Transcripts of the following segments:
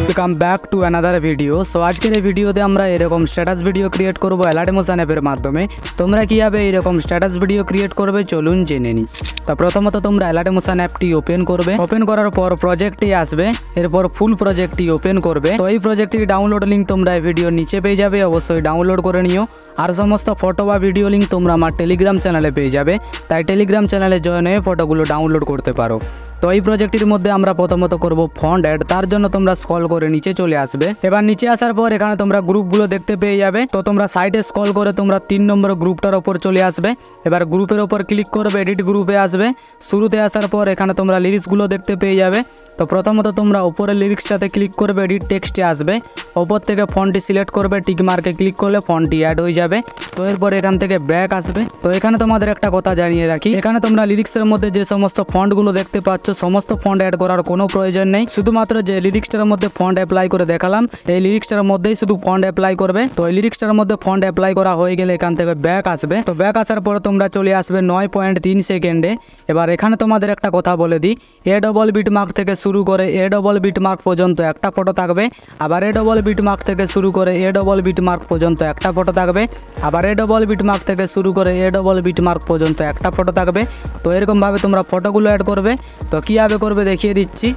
Welcome back to another video. So আজকের এই ভিডিওতে আমরা এরকম স্ট্যাটাস ভিডিও ক্রিয়েট করব অ্যালাডেমোশন অ্যাপের মাধ্যমে। তোমরা কীভাবে এরকম স্ট্যাটাস ভিডিও ক্রিয়েট করবে চলুন জেনে নিই। তো প্রথমত তোমরা অ্যালাডেমোশন অ্যাপটি ওপেন করবে। ওপেন করার পর প্রজেক্টটি আসবে, এরপর ফুল প্রজেক্টটি ওপেন করবে। তো এই প্রজেক্টটির ডাউনলোড লিঙ্ক তোমরা এই ভিডিওর নিচে পেয়ে যাবে, অবশ্যই ডাউনলোড করে নিও। আর সমস্ত ফটো বা ভিডিও লিঙ্ক তোমরা আমার টেলিগ্রাম চ্যানেলে পেয়ে যাবে, তাই টেলিগ্রাম চ্যানেলে জয়েন হয়ে ফটোগুলো ডাউনলোড করতে পারো। তো এই প্রজেক্টটির মধ্যে আমরা প্রথমত করব ফন্ট অ্যাড। তার জন্য তোমরা স্ক্রল করে নিচে চলে আসবে। এবার নিচে আসার পর এখানে তোমরা গ্রুপগুলো দেখতে পেয়ে যাবে। তো তোমরা সাইডে স্ক্রল করে তোমরা 3 নম্বর গ্রুপটার ওপর চলে আসবে। এবার গ্রুপের ওপর ক্লিক করবে, এডিট গ্রুপে আসবে। শুরুতে আসার পর এখানে তোমরা লিরিক্সগুলো দেখতে পেয়ে যাবে। তো প্রথমত তোমরা উপরের লিরিক্সটাতে ক্লিক করবে, এডিট টেক্সটে আসবে। ওপর থেকে ফন্টটি সিলেক্ট করবে, টিক মার্কে ক্লিক করলে ফন্টটি অ্যাড হয়ে যাবে। তো এরপর এখান থেকে ব্যাক আসবে। তো এখানে তোমাদের একটা কথা জানিয়ে রাখি, এখানে তোমরা লিরিক্সের মধ্যে যে সমস্ত ফন্টগুলো দেখতে পাচ্ছ সমস্ত ফন্ট অ্যাড করার কোনো প্রয়োজন নেই। শুধুমাত্র যে লিরিক্সটার মধ্যে ফন্ট অ্যাপ্লাই করে দেখালাম, এই লিরিক্সটার মধ্যেই শুধু ফন্ট অ্যাপ্লাই করবে। তো এই লিরিক্সটার মধ্যে ফন্ট অ্যাপ্লাই করা হয়ে গেলে এখান থেকে ব্যাক আসবে। তো ব্যাক আসার পর তোমরা চলে আসবে 9.3 সেকেন্ডে। এবার এখানে তোমাদের একটা কথা বলে দিই, এ ডবল বিট মার্ক থেকে শুরু করে এ ডবল বিট মার্ক পর্যন্ত একটা ফটো থাকবে। আবার এ ডবল বিট মার্ক থেকে শুরু করে এ ডবল বিট মার্ক পর্যন্ত একটা ফটো থাকবে। আবার এ ডবল বিট মার্ক থেকে শুরু করে এ ডবল বিট মার্ক পর্যন্ত একটা ফটো থাকবে। তো এরকমভাবে তোমরা ফটোগুলো অ্যাড করবে। তো কীভাবে করবে দেখিয়ে দিচ্ছি।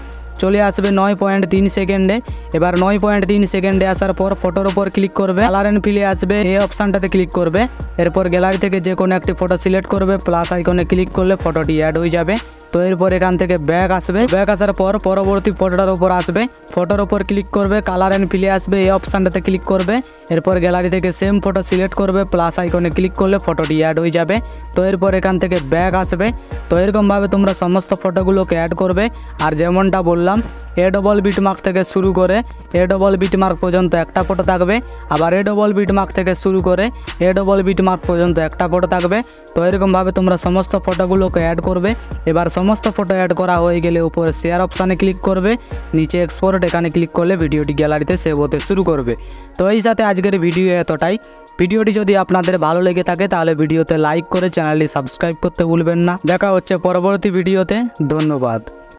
চলে আসবে 9.3 সেকেন্ডে। এবার 9.3 সেকেন্ডে আসার পর ফটোর ওপর ক্লিক করবে, কালার অ্যান্ড ফিলে আসবে, এই অপশানটাতে ক্লিক করবে। এরপর গ্যালারি থেকে যে কোনো একটি ফটো সিলেক্ট করবে, প্লাস আইকনে ক্লিক করলে ফটোটি অ্যাড হয়ে যাবে। তো এরপর এখান থেকে ব্যাক আসবে। ব্যাক আসার পর পরবর্তী ফটোটার উপর আসবে, ফটোর ওপর ক্লিক করবে, কালার অ্যান্ড ফিলে আসবে, এই অপশানটাতে ক্লিক করবে। এরপর গ্যালারি থেকে সেম ফটো সিলেক্ট করবে, প্লাস আইকনে ক্লিক করলে ফটোটি অ্যাড হয়ে যাবে। তো এরপর এখান থেকে ব্যাক আসবে। তো এরকমভাবে তোমরা সমস্ত ফটোগুলোকে অ্যাড করবে। আর যেমনটা বললাম, এ ডবল বিট মার্ক থেকে শুরু করে এ ডবল বিট মার্ক পর্যন্ত একটা ফটো থাকবে। আবার এ ডবল বিট মার্ক থেকে শুরু করে এ ডবল বিট মার্ক পর্যন্ত একটা ফটো থাকবে। তো এরকমভাবে তোমরা সমস্ত ফটোগুলোকে অ্যাড করবে। এবার সমস্ত ফটো অ্যাড করা হয়ে গেলে উপরে শেয়ার অপশানে ক্লিক করবে, নিচে এক্সপোর্ট এখানে ক্লিক করলে ভিডিওটি গ্যালারিতে সেভ হতে শুরু করবে। তো এই সাথে আজকের ভিডিও এতটাই। ভিডিওটি যদি আপনাদের ভালো লেগে থাকে তাহলে ভিডিওতে লাইক করে চ্যানেলটি সাবস্ক্রাইব করতে ভুলবেন না। দেখা হচ্ছে পরবর্তী ভিডিওতে। ধন্যবাদ।